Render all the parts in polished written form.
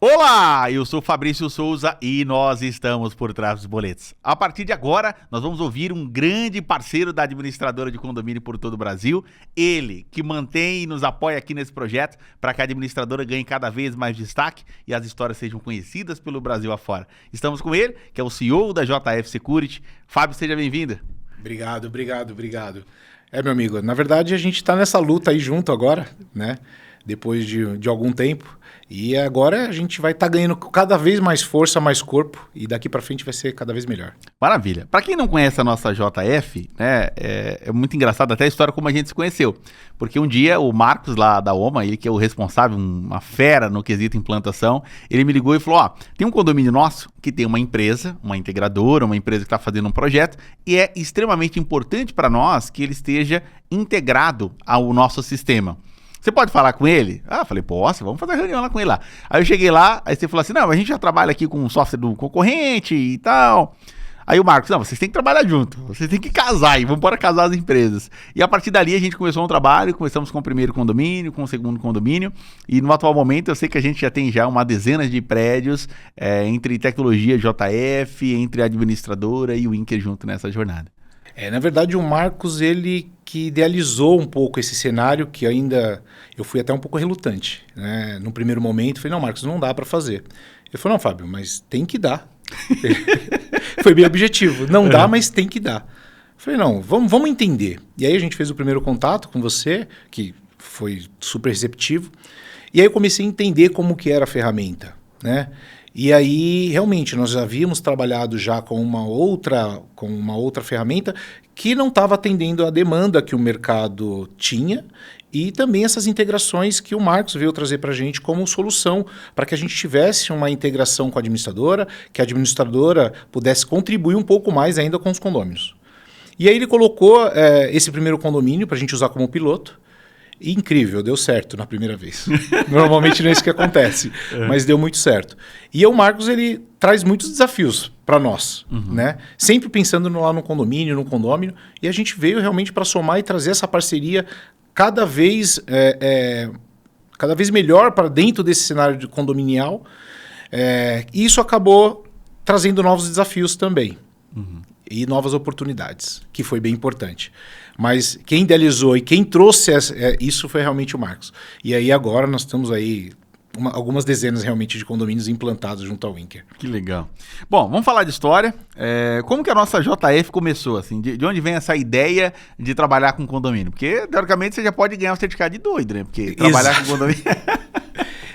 Olá, eu sou Fabrício Souza e nós estamos por trás dos boletos. A partir de agora, nós vamos ouvir um grande parceiro da administradora de condomínio por todo o Brasil, ele que mantém e nos apoia aqui nesse projeto para que a administradora ganhe cada vez mais destaque e as histórias sejam conhecidas pelo Brasil afora. Estamos com ele, que é o CEO da JF Security. Fábio, seja bem-vindo. Obrigado. Meu amigo, na verdade a gente está nessa luta aí junto agora, né? Depois de algum tempo. E agora a gente vai estar ganhando cada vez mais força, mais corpo. E daqui para frente vai ser cada vez melhor. Maravilha. Para quem não conhece a nossa JF, né, é muito engraçado até a história como a gente se conheceu. Porque um dia o Marcos lá da OMA, ele que é o responsável, uma fera no quesito implantação, ele me ligou e falou, tem um condomínio nosso que tem uma empresa, uma integradora, uma empresa que está fazendo um projeto e é extremamente importante para nós que ele esteja integrado ao nosso sistema. Você pode falar com ele? Falei, posso, vamos fazer reunião lá com ele lá. Aí eu cheguei lá, aí você falou assim, não, a gente já trabalha aqui com um software do concorrente e tal. Aí o Marcos, não, vocês têm que trabalhar junto, vocês têm que casar e vamos embora casar as empresas. E a partir dali a gente começou um trabalho, começamos com o primeiro condomínio, com o segundo condomínio, e no atual momento eu sei que a gente já tem uma dezena de prédios entre tecnologia JF, entre a administradora e o Inker junto nessa jornada. Na verdade o Marcos, ele que idealizou um pouco esse cenário, que ainda eu fui até um pouco relutante, né? No primeiro momento, falei, não, Marcos, não dá para fazer. Ele falou, não, Fábio, mas tem que dar. Foi bem objetivo, não dá, mas tem que dar. Falei, não, vamos entender. E aí a gente fez o primeiro contato com você, que foi super receptivo, e aí eu comecei a entender como que era a ferramenta, né? E aí, realmente, nós já havíamos trabalhado já com uma outra ferramenta que não estava atendendo a demanda que o mercado tinha e também essas integrações que o Marcos veio trazer para a gente como solução para que a gente tivesse uma integração com a administradora, que a administradora pudesse contribuir um pouco mais ainda com os condôminos. E aí ele colocou esse primeiro condomínio para a gente usar como piloto. E incrível, deu certo na primeira vez. Normalmente não é isso que acontece, mas deu muito certo. E o Marcos, ele traz muitos desafios para nós, né? Sempre pensando lá no condomínio, e a gente veio realmente para somar e trazer essa parceria cada vez melhor para dentro desse cenário de condominial. E isso acabou trazendo novos desafios também. E novas oportunidades, que foi bem importante. Mas quem idealizou e quem trouxe isso foi realmente o Marcos. E aí agora nós temos aí algumas dezenas realmente de condomínios implantados junto ao Inker. Que legal. Bom, vamos falar de história. Como que a nossa JF começou? Assim, de onde vem essa ideia de trabalhar com condomínio? Porque, teoricamente, você já pode ganhar um certificado de doido, né? Porque trabalhar com condomínio...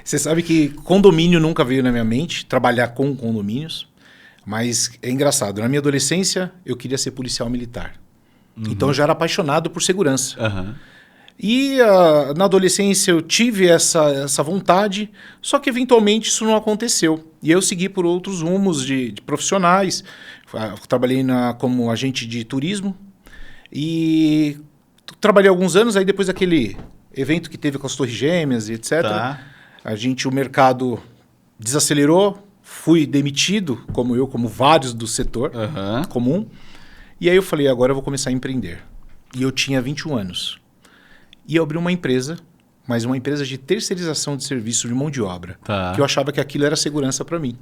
Você sabe que condomínio nunca veio na minha mente, trabalhar com condomínios. Mas é engraçado, na minha adolescência eu queria ser policial militar. Então eu já era apaixonado por segurança. E na adolescência eu tive essa vontade, só que eventualmente isso não aconteceu. E eu segui por outros rumos de profissionais. Trabalhei como agente de turismo e trabalhei alguns anos, aí depois daquele evento que teve com as Torres Gêmeas e etc. O mercado desacelerou. Fui demitido, como vários do setor comum. E aí eu falei, agora eu vou começar a empreender. E eu tinha 21 anos. E eu abri uma empresa, mas uma empresa de terceirização de serviço de mão de obra. Que eu achava que aquilo era segurança para mim.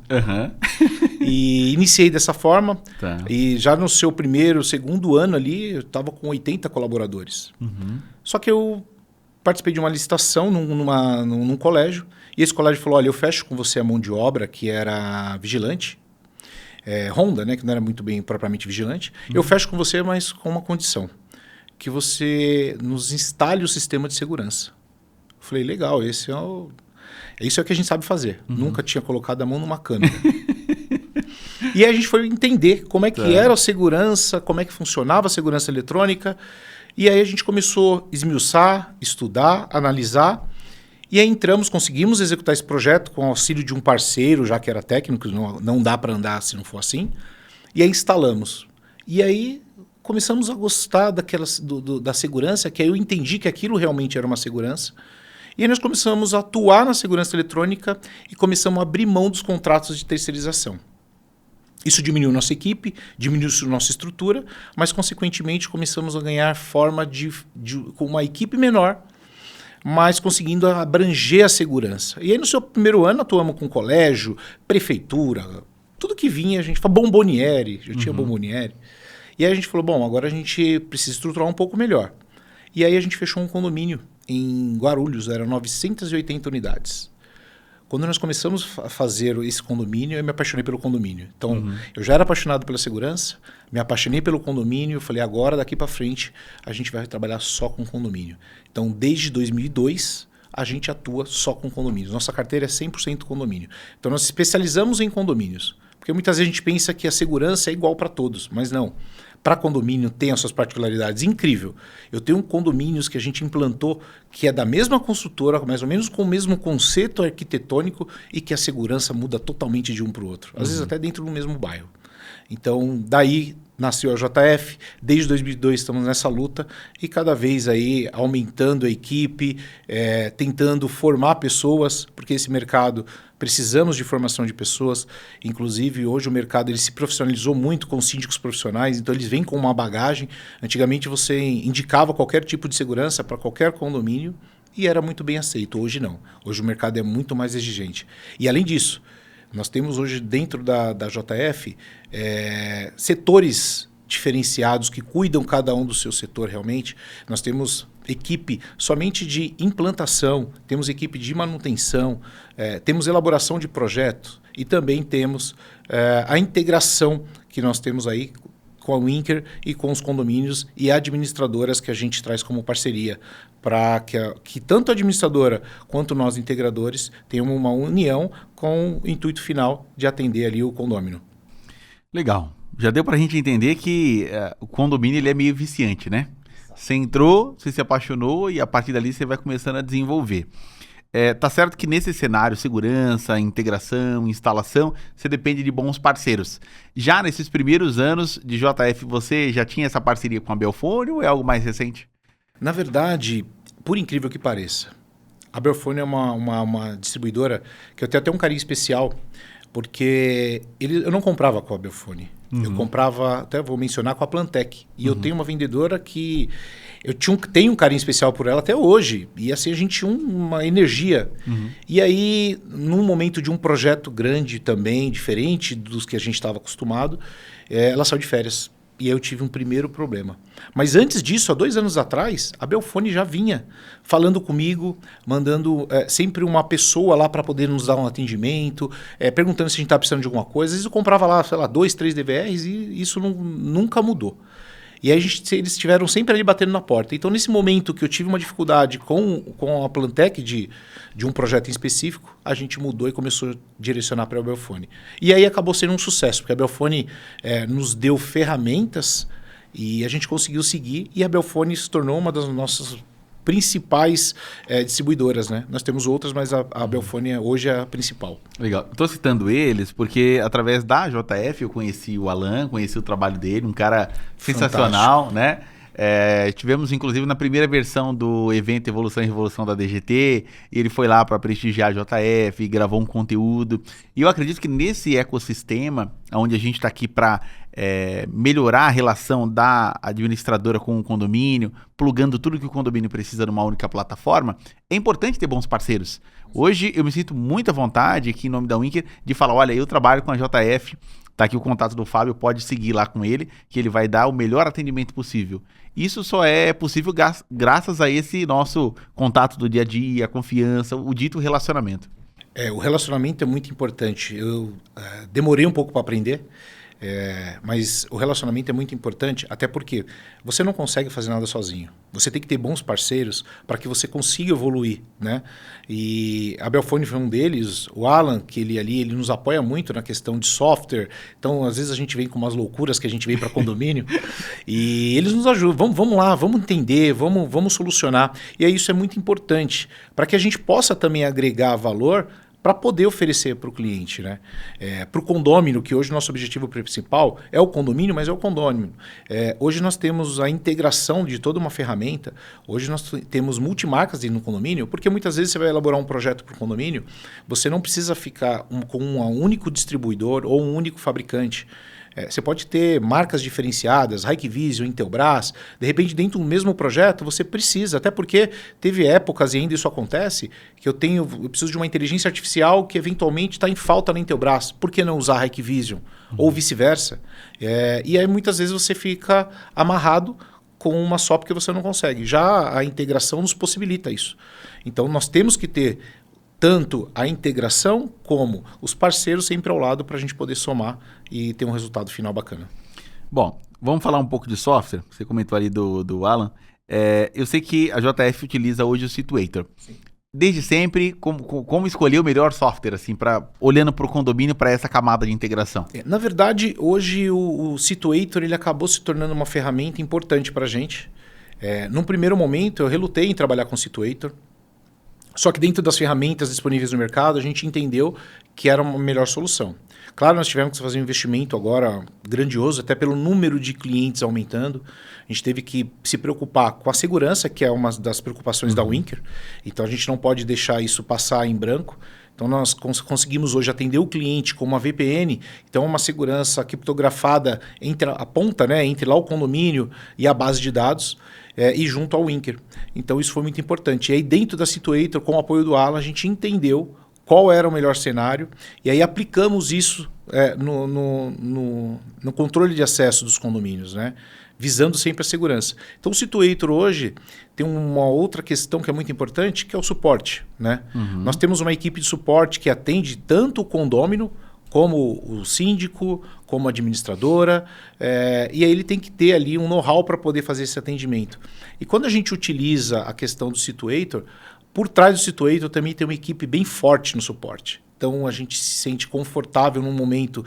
E iniciei dessa forma. E já no seu segundo ano ali, eu estava com 80 colaboradores. Só que eu participei de uma licitação num colégio. E esse colégio falou, olha, eu fecho com você a mão de obra, que era vigilante. Ronda, né, que não era muito bem propriamente vigilante. Eu fecho com você, mas com uma condição. Que você nos instale o sistema de segurança. Eu falei, legal, isso é o que a gente sabe fazer. Nunca tinha colocado a mão numa câmera. E aí a gente foi entender como é que era a segurança, como é que funcionava a segurança eletrônica. E aí a gente começou a esmiuçar, estudar, analisar. E aí conseguimos executar esse projeto com o auxílio de um parceiro, já que era técnico, não dá para andar se não for assim. E aí instalamos. E aí começamos a gostar da segurança, que aí eu entendi que aquilo realmente era uma segurança. E aí nós começamos a atuar na segurança eletrônica e começamos a abrir mão dos contratos de terceirização. Isso diminuiu nossa equipe, diminuiu nossa estrutura, mas consequentemente começamos a ganhar forma com uma equipe menor, mas conseguindo abranger a segurança. E aí no seu primeiro ano atuamos com colégio, prefeitura, tudo que vinha, a gente falou bomboniere, já tinha bomboniere. E aí a gente falou, bom, agora a gente precisa estruturar um pouco melhor. E aí a gente fechou um condomínio em Guarulhos, eram 980 unidades. Quando nós começamos a fazer esse condomínio, eu me apaixonei pelo condomínio. Então, eu já era apaixonado pela segurança, me apaixonei pelo condomínio, eu falei, agora, daqui para frente, a gente vai trabalhar só com condomínio. Então, desde 2002, a gente atua só com condomínios. Nossa carteira é 100% condomínio. Então, nós especializamos em condomínios. Porque muitas vezes a gente pensa que a segurança é igual para todos, mas não. Para condomínio tem as suas particularidades. Incrível. Eu tenho condomínios que a gente implantou que é da mesma construtora, mais ou menos com o mesmo conceito arquitetônico e que a segurança muda totalmente de um para o outro. Às vezes até dentro do mesmo bairro. Então, daí nasceu a JF. Desde 2002 estamos nessa luta e cada vez aí aumentando a equipe, tentando formar pessoas, porque esse mercado... Precisamos de formação de pessoas, inclusive hoje o mercado ele se profissionalizou muito com síndicos profissionais, então eles vêm com uma bagagem. Antigamente você indicava qualquer tipo de segurança para qualquer condomínio e era muito bem aceito, hoje não. Hoje o mercado é muito mais exigente. E além disso, nós temos hoje dentro da JF setores diferenciados que cuidam cada um do seu setor realmente. Nós temos equipe somente de implantação, temos equipe de manutenção, temos elaboração de projeto e também temos a integração que nós temos aí com a Winker e com os condomínios e administradoras que a gente traz como parceria para que tanto a administradora quanto nós integradores tenham uma união com o intuito final de atender ali o condômino. Legal. Já deu para a gente entender que o condomínio ele é meio viciante, né? Você entrou, você se apaixonou e a partir dali você vai começando a desenvolver. Tá certo que nesse cenário, segurança, integração, instalação, você depende de bons parceiros. Já nesses primeiros anos de JF, você já tinha essa parceria com a Belfone ou é algo mais recente? Na verdade, por incrível que pareça, a Belfone é uma distribuidora que eu tenho até um carinho especial, porque eu não comprava com a Belfone. Eu comprava, até vou mencionar, com a Plantec. E eu tenho uma vendedora que tenho um carinho especial por ela até hoje. E assim a gente tinha uma energia. E aí, num momento de um projeto grande também, diferente dos que a gente estava acostumado, ela saiu de férias. E aí eu tive um primeiro problema. Mas antes disso, há 2 anos atrás, a Belfone já vinha falando comigo, mandando sempre uma pessoa lá para poder nos dar um atendimento, perguntando se a gente estava precisando de alguma coisa. Às vezes eu comprava lá, sei lá, 2, 3 DVRs e isso nunca mudou. E aí eles estiveram sempre ali batendo na porta. Então, nesse momento que eu tive uma dificuldade com a Plantec de um projeto em específico, a gente mudou e começou a direcionar para a Belfone. E aí acabou sendo um sucesso, porque a Belfone nos deu ferramentas e a gente conseguiu seguir. E a Belfone se tornou uma das nossas principais distribuidoras, né? Nós temos outras, mas a Belfone hoje é a principal. Legal. Estou citando eles porque através da JF eu conheci o Alan, conheci o trabalho dele, um cara sensacional, né? Tivemos inclusive na primeira versão do evento Evolução e Revolução da DGT, e ele foi lá para prestigiar a JF, gravou um conteúdo. E eu acredito que nesse ecossistema, onde a gente está aqui para melhorar a relação da administradora com o condomínio, plugando tudo que o condomínio precisa numa única plataforma, é importante ter bons parceiros. Hoje eu me sinto muito à vontade aqui em nome da Winker de falar, olha, eu trabalho com a JF, tá aqui o contato do Fábio, pode seguir lá com ele, que ele vai dar o melhor atendimento possível. Isso só é possível graças a esse nosso contato do dia a dia, a confiança, o dito relacionamento. O relacionamento é muito importante. Eu demorei um pouco para aprender, mas o relacionamento é muito importante, até porque você não consegue fazer nada sozinho. Você tem que ter bons parceiros para que você consiga evoluir, né? E a Belfone foi um deles, o Alan, que ele nos apoia muito na questão de software. Então, às vezes a gente vem com umas loucuras que a gente vem para condomínio e eles nos ajudam. Vamos lá, vamos entender, vamos solucionar. E aí isso é muito importante para que a gente possa também agregar valor para poder oferecer para o cliente, né? Para o condômino, que hoje o nosso objetivo principal é o condomínio, mas é o condômino. Hoje nós temos a integração de toda uma ferramenta, hoje nós temos multimarcas no condomínio, porque muitas vezes você vai elaborar um projeto para o condomínio, você não precisa ficar com um único distribuidor ou um único fabricante. Você pode ter marcas diferenciadas, Hikvision, Intelbras, de repente dentro do mesmo projeto você precisa, até porque teve épocas, e ainda isso acontece, que eu preciso de uma inteligência artificial que eventualmente está em falta na Intelbras. Por que não usar Hikvision? Ou vice-versa. E aí muitas vezes você fica amarrado com uma só porque você não consegue. Já a integração nos possibilita isso. Então nós temos que ter tanto a integração como os parceiros sempre ao lado para a gente poder somar e ter um resultado final bacana. Bom, vamos falar um pouco de software. Você comentou ali do Alan. Eu sei que a JF utiliza hoje o Situator. Sim. Desde sempre, como escolher o melhor software, assim, olhando para o condomínio, para essa camada de integração? Na verdade, hoje o Situator ele acabou se tornando uma ferramenta importante para a gente. Num primeiro momento, eu relutei em trabalhar com o Situator. Só que dentro das ferramentas disponíveis no mercado, a gente entendeu que era uma melhor solução. Claro, nós tivemos que fazer um investimento agora grandioso, até pelo número de clientes aumentando. A gente teve que se preocupar com a segurança, que é uma das preocupações da Winker. Então, a gente não pode deixar isso passar em branco. Então, nós conseguimos hoje atender o cliente com uma VPN. Então, uma segurança criptografada entre a ponta, né, entre lá o condomínio e a base de dados. E junto ao Winker. Então isso foi muito importante. E aí dentro da Situator, com o apoio do Alan, a gente entendeu qual era o melhor cenário e aí aplicamos isso no controle de acesso dos condomínios, né? Visando sempre a segurança. Então o Situator hoje tem uma outra questão que é muito importante, que é o suporte, né? Nós temos uma equipe de suporte que atende tanto o condômino como o síndico, como a administradora, e aí ele tem que ter ali um know-how para poder fazer esse atendimento. E quando a gente utiliza a questão do Situator, por trás do Situator também tem uma equipe bem forte no suporte. Então a gente se sente confortável num momento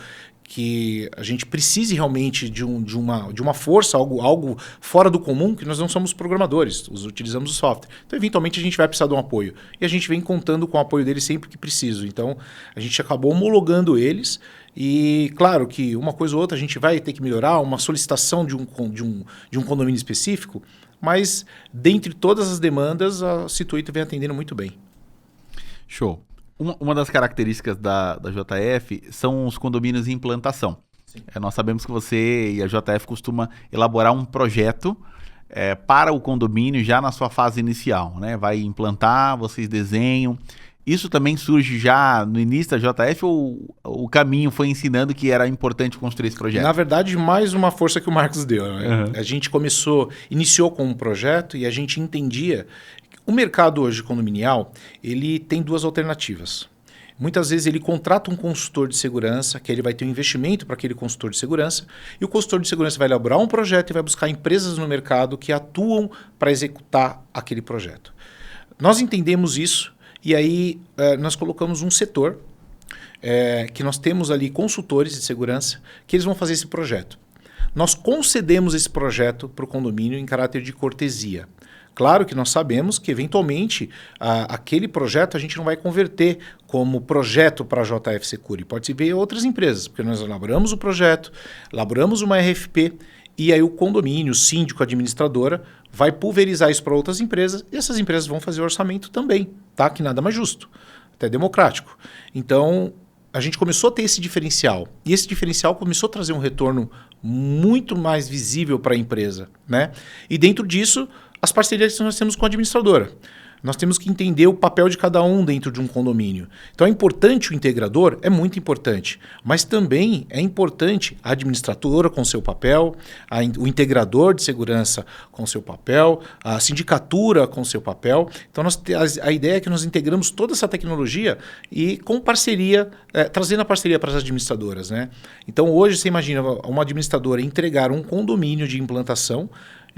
que a gente precise realmente de uma força, algo fora do comum, que nós não somos programadores, utilizamos o software. Então, eventualmente, a gente vai precisar de um apoio. E a gente vem contando com o apoio deles sempre que preciso. Então, a gente acabou homologando eles e, claro, que uma coisa ou outra a gente vai ter que melhorar, uma solicitação de um condomínio específico, mas, dentre todas as demandas, a Situator vem atendendo muito bem. Show. Uma das características da JF são os condomínios em implantação. Nós sabemos que você e a JF costuma elaborar um projeto para o condomínio já na sua fase inicial, né? Vai implantar, vocês desenham. Isso também surge já no início da JF ou o caminho foi ensinando que era importante construir esse projeto? Na verdade, mais uma força que o Marcos deu. Né? A gente iniciou com um projeto e a gente entendia. O mercado hoje condominial, ele tem duas alternativas. Muitas vezes ele contrata um consultor de segurança, que ele vai ter um investimento para aquele consultor de segurança, e o consultor de segurança vai elaborar um projeto e vai buscar empresas no mercado que atuam para executar aquele projeto. Nós entendemos isso e aí nós colocamos um setor que nós temos ali consultores de segurança que eles vão fazer esse projeto. Nós concedemos esse projeto para o condomínio em caráter de cortesia. Claro que nós sabemos que, eventualmente, aquele projeto a gente não vai converter como projeto para a JF Secure. Pode ver outras empresas, porque nós elaboramos o projeto, elaboramos uma RFP, e aí o condomínio, o síndico, a administradora, vai pulverizar isso para outras empresas, e essas empresas vão fazer o orçamento também, tá? Que nada mais justo, até democrático. Então, a gente começou a ter esse diferencial, e esse diferencial começou a trazer um retorno muito mais visível para a empresa, né? E dentro disso, as parcerias que nós temos com a administradora. Nós temos que entender o papel de cada um dentro de um condomínio. Então é importante o integrador, é muito importante, mas também é importante a administradora com seu papel, o integrador de segurança com seu papel, a sindicatura com seu papel. Então a ideia é que nós integramos toda essa tecnologia e com parceria, trazendo a parceria para as administradoras, né? Então hoje você imagina uma administradora entregar um condomínio de implantação,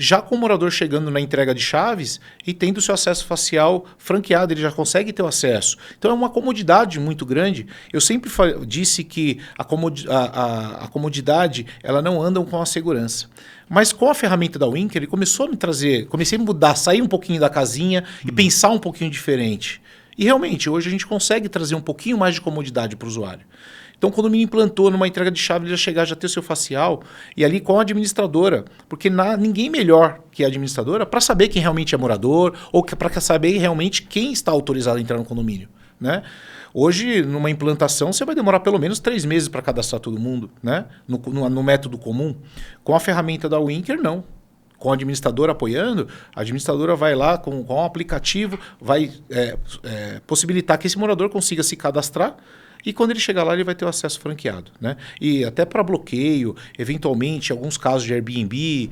já com o morador chegando na entrega de chaves e tendo seu acesso facial franqueado, ele já consegue ter o acesso. Então é uma comodidade muito grande. Eu sempre disse que a comodidade ela não anda com a segurança. Mas com a ferramenta da Winker, ele começou a me trazer, comecei a mudar, sair um pouquinho da casinha e pensar um pouquinho diferente. E realmente, hoje a gente consegue trazer um pouquinho mais de comodidade para o usuário. Então, quando me implantou numa entrega de chave, ele já ter o seu facial e ali com a administradora, porque ninguém melhor que a administradora para saber quem realmente é morador ou para saber realmente quem está autorizado a entrar no condomínio. né? Hoje, numa implantação, você vai demorar pelo menos 3 meses para cadastrar todo mundo, né? No método comum. Com a ferramenta da Winker, não. Com o administrador apoiando, a administradora vai lá com o aplicativo, vai possibilitar que esse morador consiga se cadastrar e quando ele chegar lá ele vai ter o acesso franqueado, né? E até para bloqueio, eventualmente, alguns casos de Airbnb,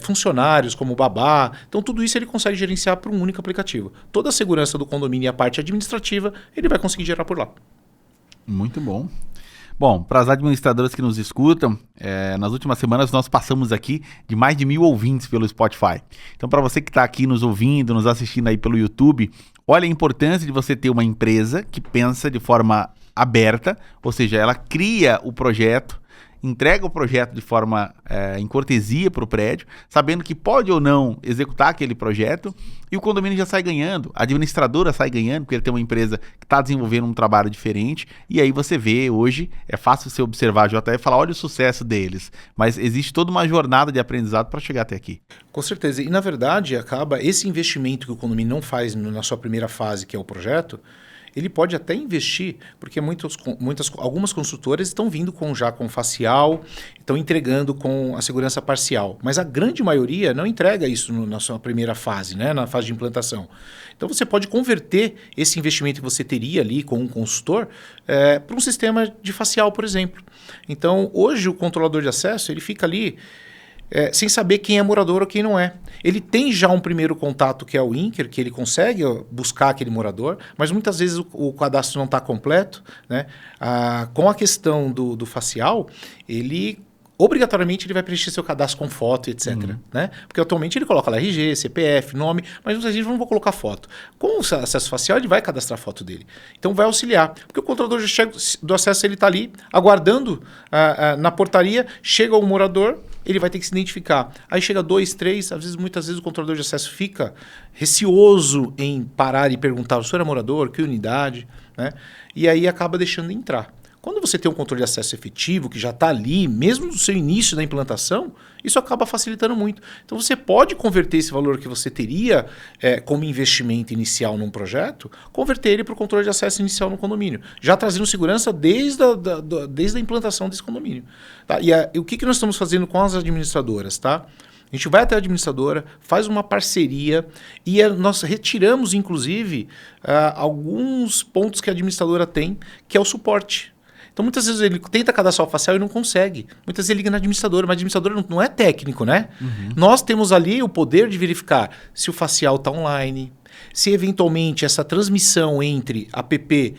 funcionários como babá. Então tudo isso ele consegue gerenciar por um único aplicativo. Toda a segurança do condomínio e a parte administrativa ele vai conseguir gerar por lá. Muito bom. Bom, para as administradoras que nos escutam, nas últimas semanas nós passamos aqui de mais de 1.000 ouvintes pelo Spotify. Então, para você que está aqui nos ouvindo, nos assistindo aí pelo YouTube, olha a importância de você ter uma empresa que pensa de forma aberta, ou seja, ela cria o projeto, entrega o projeto de forma em cortesia para o prédio, sabendo que pode ou não executar aquele projeto, e o condomínio já sai ganhando, a administradora sai ganhando, porque ele tem uma empresa que está desenvolvendo um trabalho diferente, e aí você vê hoje, é fácil você observar a JF e falar, olha o sucesso deles, mas existe toda uma jornada de aprendizado para chegar até aqui. Com certeza, e na verdade acaba esse investimento que o condomínio não faz na sua primeira fase, que é o projeto, ele pode até investir, porque algumas consultoras estão vindo já com facial, estão entregando com a segurança parcial. Mas a grande maioria não entrega isso na sua primeira fase, né? Na fase de implantação. Então você pode converter esse investimento que você teria ali com um consultor para um sistema de facial, por exemplo. Então hoje o controlador de acesso ele fica ali sem saber quem é morador ou quem não é. Ele tem já um primeiro contato que é o Winker, que ele consegue buscar aquele morador, mas muitas vezes o cadastro não está completo, né? Com a questão do facial, obrigatoriamente ele vai preencher seu cadastro com foto, etc. Né? Porque atualmente ele coloca lá RG, CPF, nome, mas muitas vezes não vou colocar foto. Com o acesso facial ele vai cadastrar a foto dele. Então vai auxiliar. Porque o controlador do acesso ele está ali aguardando na portaria, chega o morador, ele vai ter que se identificar. Aí chega 2, 3, muitas vezes o controlador de acesso fica receoso em parar e perguntar, o senhor é morador, que unidade? Né? E aí acaba deixando de entrar. Quando você tem um controle de acesso efetivo, que já está ali, mesmo no seu início da implantação, isso acaba facilitando muito. Então você pode converter esse valor que você teria como investimento inicial num projeto, converter ele para o controle de acesso inicial no condomínio, já trazendo segurança desde a implantação desse condomínio. Tá? E o que nós estamos fazendo com as administradoras? Tá? A gente vai até a administradora, faz uma parceria e nós retiramos, inclusive, alguns pontos que a administradora tem, que é o suporte. Então, muitas vezes ele tenta cadastrar o facial e não consegue. Muitas vezes ele liga na administradora, mas a administradora não é técnico, né? Uhum. Nós temos ali o poder de verificar se o facial está online, se eventualmente essa transmissão entre app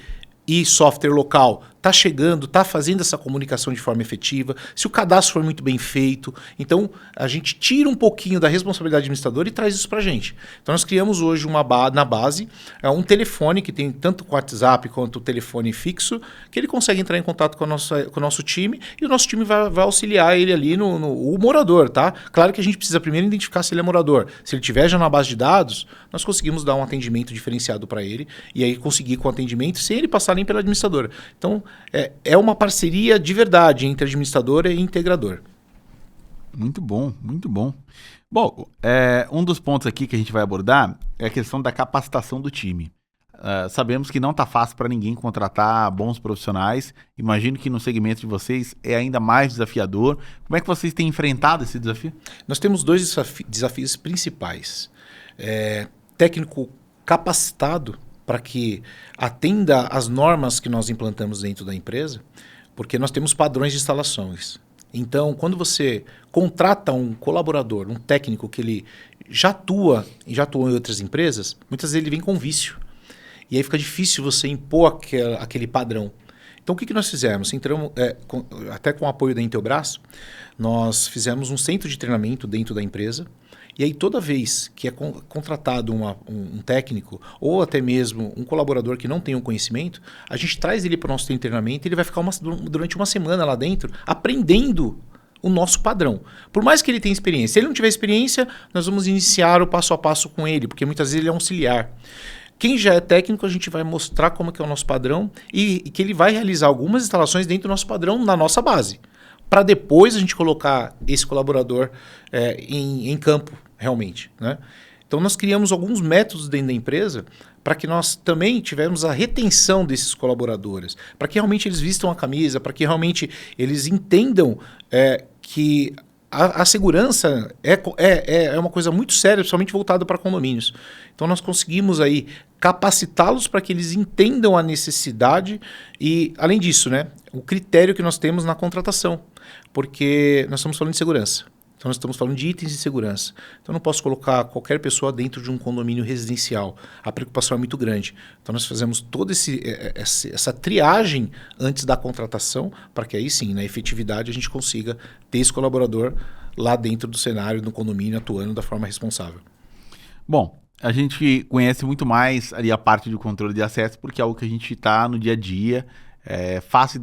e software local está chegando, está fazendo essa comunicação de forma efetiva, se o cadastro foi muito bem feito. Então, a gente tira um pouquinho da responsabilidade do administrador e traz isso para a gente. Então, nós criamos hoje na base um telefone que tem tanto o WhatsApp quanto o telefone fixo, que ele consegue entrar em contato com o nosso time e o nosso time vai auxiliar ele ali o morador, tá? Claro que a gente precisa primeiro identificar se ele é morador. Se ele estiver já na base de dados, nós conseguimos dar um atendimento diferenciado para ele e aí conseguir com o atendimento sem ele passar nem pela administradora. Então, é uma parceria de verdade entre administradora e integrador. Muito bom, muito bom. Bom, um dos pontos aqui que a gente vai abordar é a questão da capacitação do time. Sabemos que não está fácil para ninguém contratar bons profissionais. Imagino que no segmento de vocês é ainda mais desafiador. Como é que vocês têm enfrentado esse desafio? Nós temos 2 desafios principais. Técnico capacitado para que atenda às normas que nós implantamos dentro da empresa, porque nós temos padrões de instalações. Então, quando você contrata um colaborador, um técnico que ele já atuou em outras empresas, muitas vezes ele vem com vício. E aí fica difícil você impor aquele padrão. Então, o que nós fizemos? Entramos, até com o apoio da Intelbras, nós fizemos um centro de treinamento dentro da empresa. E aí, toda vez que é contratado um técnico ou até mesmo um colaborador que não tem um conhecimento, a gente traz ele para o nosso treinamento e ele vai ficar durante uma semana lá dentro aprendendo o nosso padrão. Por mais que ele tenha experiência. Se ele não tiver experiência, nós vamos iniciar o passo a passo com ele, porque muitas vezes ele é um auxiliar. Quem já é técnico, a gente vai mostrar como que é o nosso padrão e que ele vai realizar algumas instalações dentro do nosso padrão na nossa base, para depois a gente colocar esse colaborador em campo, realmente, né? Então, nós criamos alguns métodos dentro da empresa para que nós também tivemos a retenção desses colaboradores, para que realmente eles vistam a camisa, para que realmente eles entendam que a segurança é uma coisa muito séria, principalmente voltada para condomínios. Então, nós conseguimos aí capacitá-los para que eles entendam a necessidade e, além disso, né, o critério que nós temos na contratação, porque nós estamos falando de segurança. Então, nós estamos falando de itens de segurança. Então, eu não posso colocar qualquer pessoa dentro de um condomínio residencial. A preocupação é muito grande. Então, nós fazemos toda essa triagem antes da contratação, para que aí sim, na efetividade, a gente consiga ter esse colaborador lá dentro do cenário, no condomínio, atuando da forma responsável. Bom, a gente conhece muito mais ali a parte do controle de acesso, porque é algo que a gente está no dia a dia. É fácil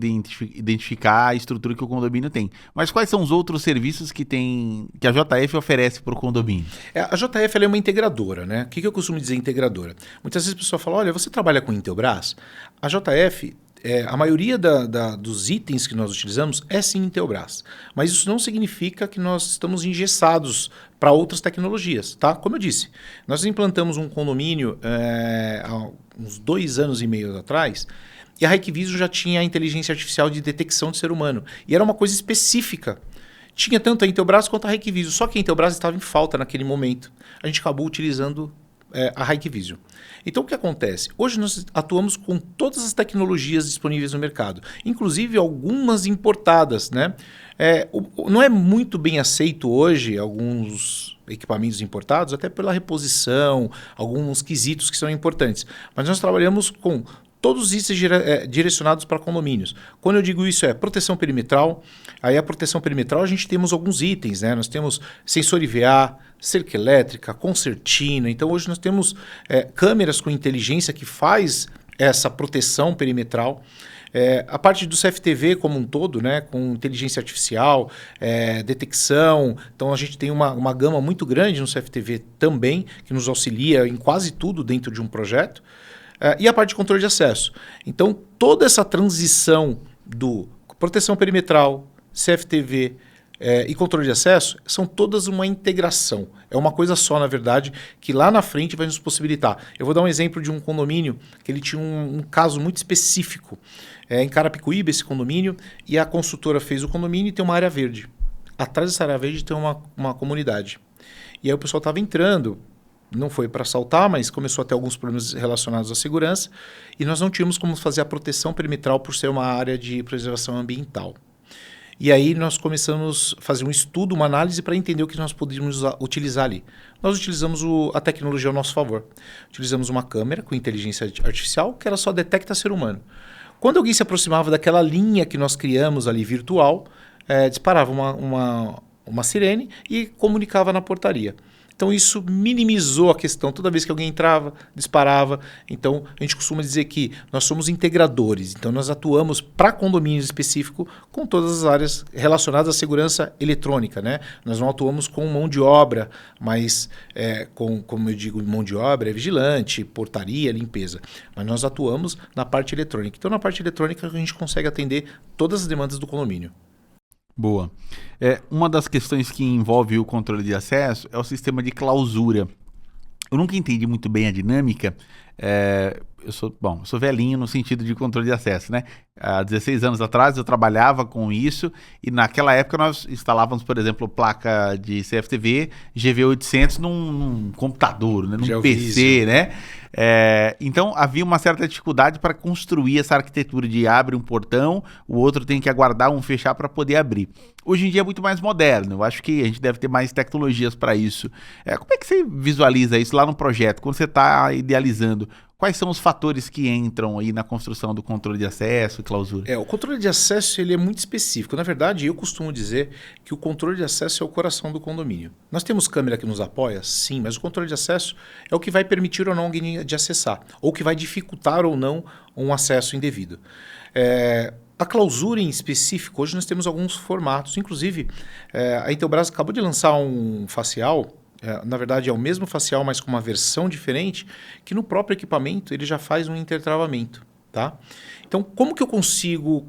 identificar a estrutura que o condomínio tem. Mas quais são os outros serviços que a JF oferece para o condomínio? A JF ela é uma integradora, né? O que eu costumo dizer integradora? Muitas vezes a pessoa fala, olha, você trabalha com Intelbras? A JF, a maioria dos itens que nós utilizamos é sim Intelbras. Mas isso não significa que nós estamos engessados para outras tecnologias, tá? Como eu disse, nós implantamos um condomínio há uns 2 anos e meio atrás. E a Hikvision já tinha a inteligência artificial de detecção de ser humano. E era uma coisa específica. Tinha tanto a Intelbras quanto a Hikvision. Só que a Intelbras estava em falta naquele momento. A gente acabou utilizando a Hikvision. Então, o que acontece? Hoje nós atuamos com todas as tecnologias disponíveis no mercado. Inclusive algumas importadas, né? Não é muito bem aceito hoje alguns equipamentos importados, até pela reposição, alguns quesitos que são importantes. Mas nós trabalhamos com todos isso direcionados para condomínios. Quando eu digo isso proteção perimetral, aí a proteção perimetral a gente temos alguns itens, né? Nós temos sensor IVA, cerca elétrica, concertina. Então hoje nós temos câmeras com inteligência que faz essa proteção perimetral. A parte do CFTV como um todo, né, com inteligência artificial, detecção. Então a gente tem uma gama muito grande no CFTV também, que nos auxilia em quase tudo dentro de um projeto. E a parte de controle de acesso. Então, toda essa transição do proteção perimetral, CFTV e controle de acesso são todas uma integração. É uma coisa só, na verdade, que lá na frente vai nos possibilitar. Eu vou dar um exemplo de um condomínio que ele tinha um caso muito específico. Em Carapicuíba, esse condomínio, e a construtora fez o condomínio e tem uma área verde. Atrás dessa área verde tem uma comunidade. E aí o pessoal estava entrando. Não foi para assaltar, mas começou a ter alguns problemas relacionados à segurança e nós não tínhamos como fazer a proteção perimetral por ser uma área de preservação ambiental. E aí nós começamos a fazer um estudo, uma análise para entender o que nós podíamos utilizar ali. Nós utilizamos a tecnologia ao nosso favor. Utilizamos uma câmera com inteligência artificial que ela só detecta ser humano. Quando alguém se aproximava daquela linha que nós criamos ali virtual, disparava uma sirene e comunicava na portaria. Então isso minimizou a questão. Toda vez que alguém entrava, disparava. Então a gente costuma dizer que nós somos integradores. Então nós atuamos para condomínios específicos com todas as áreas relacionadas à segurança eletrônica, né? Nós não atuamos com mão de obra, mas como eu digo, mão de obra é vigilante, portaria, limpeza. Mas nós atuamos na parte eletrônica. Então na parte eletrônica a gente consegue atender todas as demandas do condomínio. Boa. Uma das questões que envolve o controle de acesso é o sistema de clausura. Eu nunca entendi muito bem a dinâmica. Eu sou velhinho no sentido de controle de acesso, né? Há 16 anos atrás eu trabalhava com isso e naquela época nós instalávamos, por exemplo, placa de CFTV GV800 num computador, né? Num PC, né? Então havia uma certa dificuldade para construir essa arquitetura de abre um portão, o outro tem que aguardar um fechar para poder abrir. Hoje em dia é muito mais moderno, eu acho que a gente deve ter mais tecnologias para isso. Como é que você visualiza isso lá no projeto, quando você está idealizando? Quais são os fatores que entram aí na construção do controle de acesso e clausura? O controle de acesso ele é muito específico. Na verdade, eu costumo dizer que o controle de acesso é o coração do condomínio. Nós temos câmera que nos apoia? Sim, mas o controle de acesso é o que vai permitir ou não alguém de acessar, ou que vai dificultar ou não um acesso indevido. A clausura em específico, hoje nós temos alguns formatos. Inclusive, a Intelbras acabou de lançar um facial. Na verdade, é o mesmo facial, mas com uma versão diferente, que no próprio equipamento ele já faz um intertravamento. Tá? Então, como que eu consigo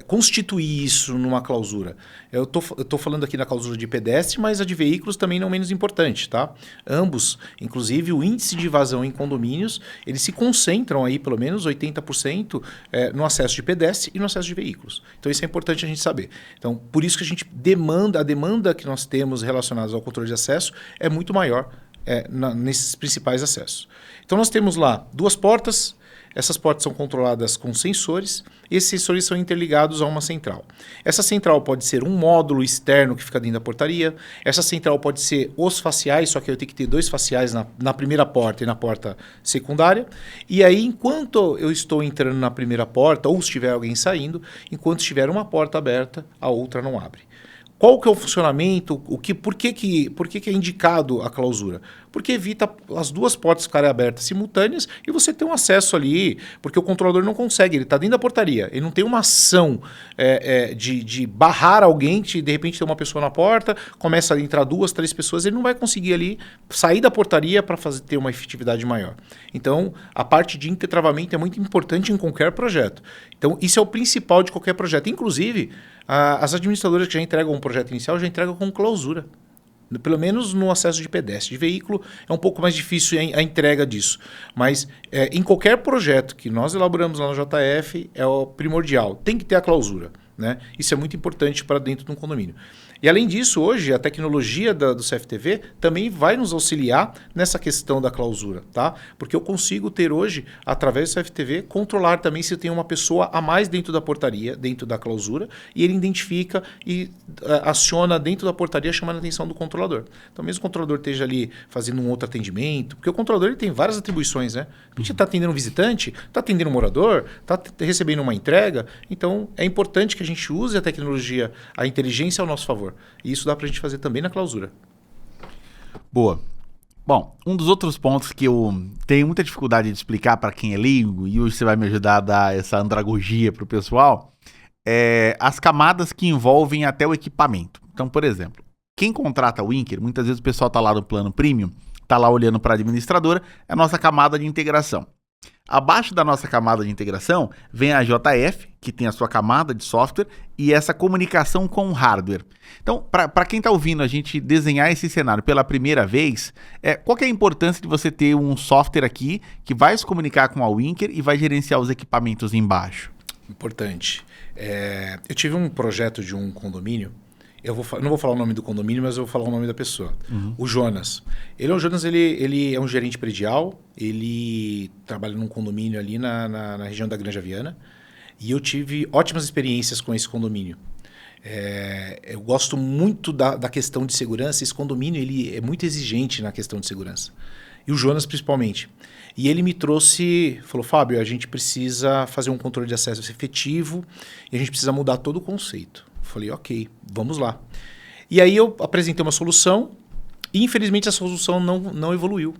constituir isso numa clausura? Eu tô falando aqui na clausura de pedestre, mas a de veículos também não menos importante, tá? Ambos, inclusive o índice de evasão em condomínios, eles se concentram aí pelo menos 80% no acesso de pedestre e no acesso de veículos. Então isso é importante a gente saber. Então por isso que a demanda que nós temos relacionada ao controle de acesso é muito maior nesses principais acessos. Então nós temos lá 2 portas. Essas portas são controladas com sensores, e esses sensores são interligados a uma central. Essa central pode ser um módulo externo que fica dentro da portaria, essa central pode ser os faciais, só que eu tenho que ter 2 faciais na primeira porta e na porta secundária, e aí enquanto eu estou entrando na primeira porta, ou se tiver alguém saindo, enquanto estiver uma porta aberta, a outra não abre. Qual que é o funcionamento? Por que é indicado a clausura? Porque evita as 2 portas ficarem abertas simultâneas e você ter um acesso ali, porque o controlador não consegue, ele está dentro da portaria, ele não tem uma ação de barrar alguém, de repente tem uma pessoa na porta, começa a entrar 2, 3 pessoas, ele não vai conseguir ali sair da portaria para ter uma efetividade maior. Então, a parte de intertravamento é muito importante em qualquer projeto. Então, isso é o principal de qualquer projeto. Inclusive, as administradoras que já entregam um projeto inicial já entregam com clausura. Pelo menos no acesso de pedestre. De veículo é um pouco mais difícil a entrega disso. Mas em qualquer projeto que nós elaboramos lá no JF é o primordial. Tem que ter a clausura. Né? Isso é muito importante para dentro de um condomínio. E além disso, hoje a tecnologia do CFTV também vai nos auxiliar nessa questão da clausura, tá? Porque eu consigo ter hoje, através do CFTV, controlar também se tem uma pessoa a mais dentro da portaria, dentro da clausura, e ele identifica e aciona dentro da portaria chamando a atenção do controlador. Então, mesmo o controlador esteja ali fazendo um outro atendimento, porque o controlador ele tem várias atribuições, né? A gente está atendendo um visitante, está atendendo um morador, está recebendo uma entrega, então é importante que a gente use a tecnologia, a inteligência ao nosso favor. E isso dá para a gente fazer também na clausura. Boa. Bom, um dos outros pontos que eu tenho muita dificuldade de explicar para quem é leigo, e hoje você vai me ajudar a dar essa andragogia para o pessoal, é as camadas que envolvem até o equipamento. Então, por exemplo, quem contrata o Inker, muitas vezes o pessoal está lá no plano premium, está lá olhando para a administradora, é a nossa camada de integração. Abaixo da nossa camada de integração vem a JF, que tem a sua camada de software e essa comunicação com o hardware. Então, para quem está ouvindo a gente desenhar esse cenário pela primeira vez, qual que é a importância de você ter um software aqui que vai se comunicar com a Winker e vai gerenciar os equipamentos embaixo? Importante. Eu tive um projeto de um condomínio. Eu não vou falar o nome do condomínio, mas eu vou falar o nome da pessoa. Uhum. O Jonas. Ele é um gerente predial, ele trabalha num condomínio ali na região da Granja Viana, e eu tive ótimas experiências com esse condomínio. Eu gosto muito da questão de segurança. Esse condomínio ele é muito exigente na questão de segurança. E o Jonas principalmente. E ele me falou, Fábio, a gente precisa fazer um controle de acesso efetivo e a gente precisa mudar todo o conceito. Falei, ok, vamos lá. E aí eu apresentei uma solução e infelizmente a solução não evoluiu.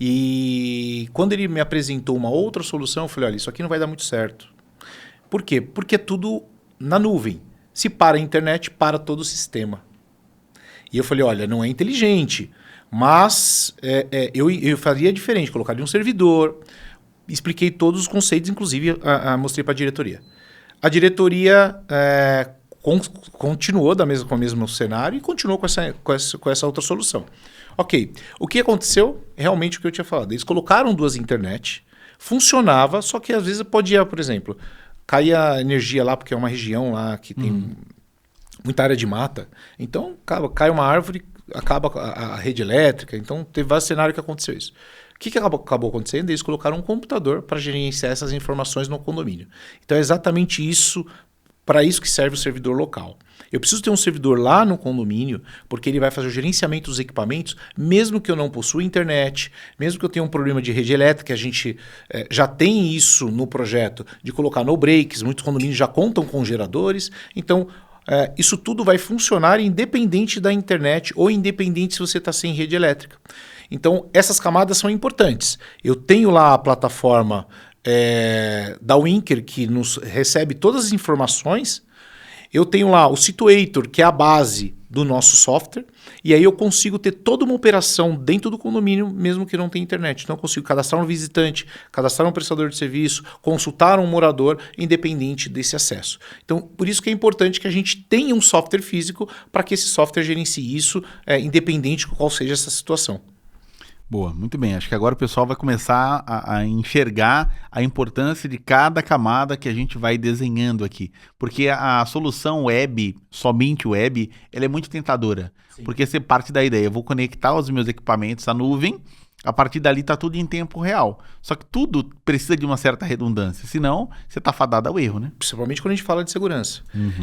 E quando ele me apresentou uma outra solução, eu falei, olha, isso aqui não vai dar muito certo. Por quê? Porque é tudo na nuvem. Se para a internet, para todo o sistema. E eu falei, olha, não é inteligente, mas eu faria diferente, colocaria um servidor, expliquei todos os conceitos, inclusive mostrei para a diretoria. A diretoria continuou com o mesmo cenário e continuou com essa outra solução. Ok, o que aconteceu? Realmente o que eu tinha falado. Eles colocaram 2 internet, funcionava, só que às vezes podia, por exemplo, cair a energia lá, porque é uma região lá que tem muita área de mata. Então, cai uma árvore, acaba a rede elétrica. Então, teve vários cenários que aconteceu isso. O que acabou acontecendo? Eles colocaram um computador para gerenciar essas informações no condomínio. Então, é exatamente isso. Para isso que serve o servidor local. Eu preciso ter um servidor lá no condomínio, porque ele vai fazer o gerenciamento dos equipamentos, mesmo que eu não possua internet, mesmo que eu tenha um problema de rede elétrica, a gente já tem isso no projeto, de colocar no breaks, muitos condomínios já contam com geradores, então isso tudo vai funcionar independente da internet ou independente se você está sem rede elétrica. Então, essas camadas são importantes. Eu tenho lá a plataforma da Winker, que nos recebe todas as informações. Eu tenho lá o Situator, que é a base do nosso software, e aí eu consigo ter toda uma operação dentro do condomínio, mesmo que não tenha internet. Então eu consigo cadastrar um visitante, cadastrar um prestador de serviço, consultar um morador, independente desse acesso. Então, por isso que é importante que a gente tenha um software físico para que esse software gerencie isso, independente de qual seja essa situação. Boa, muito bem. Acho que agora o pessoal vai começar a enxergar a importância de cada camada que a gente vai desenhando aqui. Porque a solução web, somente web, ela é muito tentadora. Sim. Porque você parte da ideia, eu vou conectar os meus equipamentos à nuvem, a partir dali está tudo em tempo real. Só que tudo precisa de uma certa redundância, senão você está fadado ao erro, né? Principalmente quando a gente fala de segurança.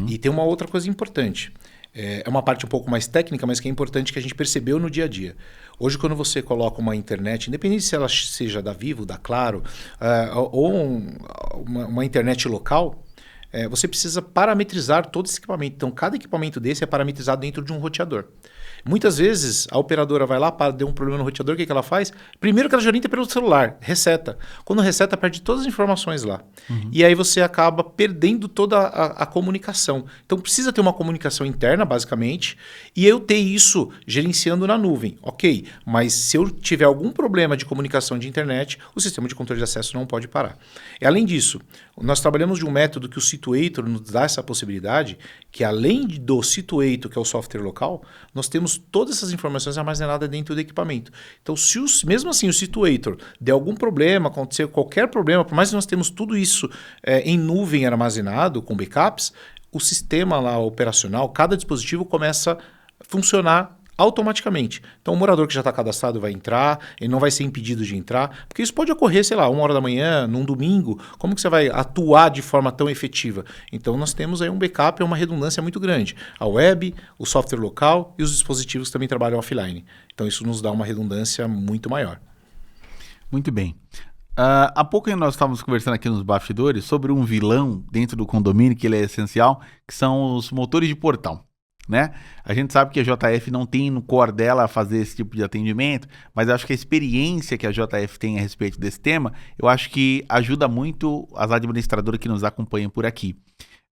E tem uma outra coisa importante. É uma parte um pouco mais técnica, mas que é importante que a gente percebeu no dia a dia. Hoje, quando você coloca uma internet, independente se ela seja da Vivo, da Claro, ou uma internet local, você precisa parametrizar todo esse equipamento. Então, cada equipamento desse é parametrizado dentro de um roteador. Muitas vezes, a operadora vai lá, deu um problema no roteador, o que ela faz? Primeiro que ela já orienta pelo celular, reseta. Quando reseta, perde todas as informações lá. E aí você acaba perdendo toda a comunicação. Então, precisa ter uma comunicação interna, basicamente, e eu ter isso gerenciando na nuvem. Ok, mas se eu tiver algum problema de comunicação de internet, o sistema de controle de acesso não pode parar. E, além disso, nós trabalhamos de um método que o Situator nos dá essa possibilidade, que além do Situator, que é o software local, nós temos todas essas informações armazenadas dentro do equipamento. Então, se mesmo assim o Situator der algum problema, acontecer qualquer problema, por mais que nós temos tudo isso em nuvem armazenado, com backups, o sistema lá operacional, cada dispositivo começa a funcionar automaticamente. Então, o morador que já está cadastrado vai entrar, ele não vai ser impedido de entrar, porque isso pode ocorrer, sei lá, 1h da manhã, num domingo. Como que você vai atuar de forma tão efetiva? Então, nós temos aí um backup, uma redundância muito grande. A web, o software local e os dispositivos que também trabalham offline. Então, isso nos dá uma redundância muito maior. Muito bem. Há pouco nós estávamos conversando aqui nos bastidores sobre um vilão dentro do condomínio, que ele é essencial, que são os motores de portão. Né? A gente sabe que a JF não tem no core dela fazer esse tipo de atendimento, mas eu acho que a experiência que a JF tem a respeito desse tema, eu acho que ajuda muito as administradoras que nos acompanham por aqui.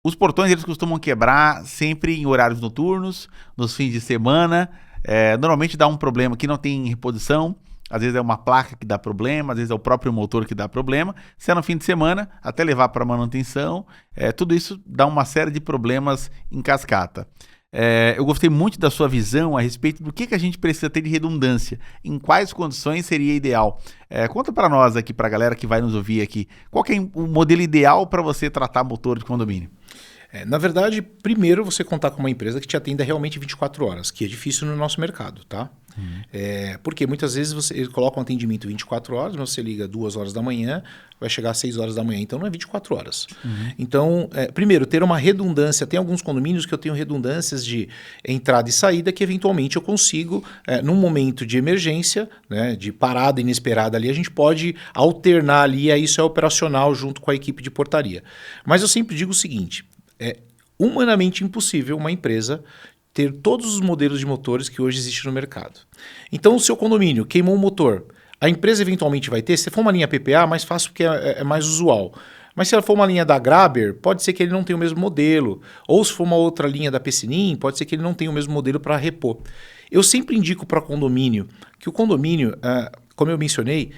Os portões eles costumam quebrar sempre em horários noturnos, nos fins de semana, normalmente dá um problema que não tem reposição, às vezes é uma placa que dá problema, às vezes é o próprio motor que dá problema. Se é no fim de semana, até levar para manutenção, tudo isso dá uma série de problemas em cascata. Eu gostei muito da sua visão a respeito do que a gente precisa ter de redundância, em quais condições seria ideal. Conta para nós aqui, para a galera que vai nos ouvir aqui, qual que é o modelo ideal para você tratar motor de condomínio? Na verdade, primeiro você contar com uma empresa que te atenda realmente 24 horas, que é difícil no nosso mercado, tá? Porque muitas vezes eles colocam um atendimento 24 horas, mas você liga 2 horas da manhã, vai chegar às 6 horas da manhã, então não é 24 horas. Então, primeiro, ter uma redundância. Tem alguns condomínios que eu tenho redundâncias de entrada e saída que eventualmente eu consigo, num momento de emergência, né, de parada inesperada ali, a gente pode alternar ali, e aí isso é operacional junto com a equipe de portaria. Mas eu sempre digo o seguinte, é humanamente impossível uma empresa ter todos os modelos de motores que hoje existem no mercado. Então, o seu condomínio queimou um motor, a empresa eventualmente vai ter, se for uma linha PPA, mais fácil porque é mais usual. Mas se ela for uma linha da Grabber, pode ser que ele não tenha o mesmo modelo. Ou se for uma outra linha da Pecinin, pode ser que ele não tenha o mesmo modelo para repor. Eu sempre indico para condomínio que o condomínio, como eu mencionei,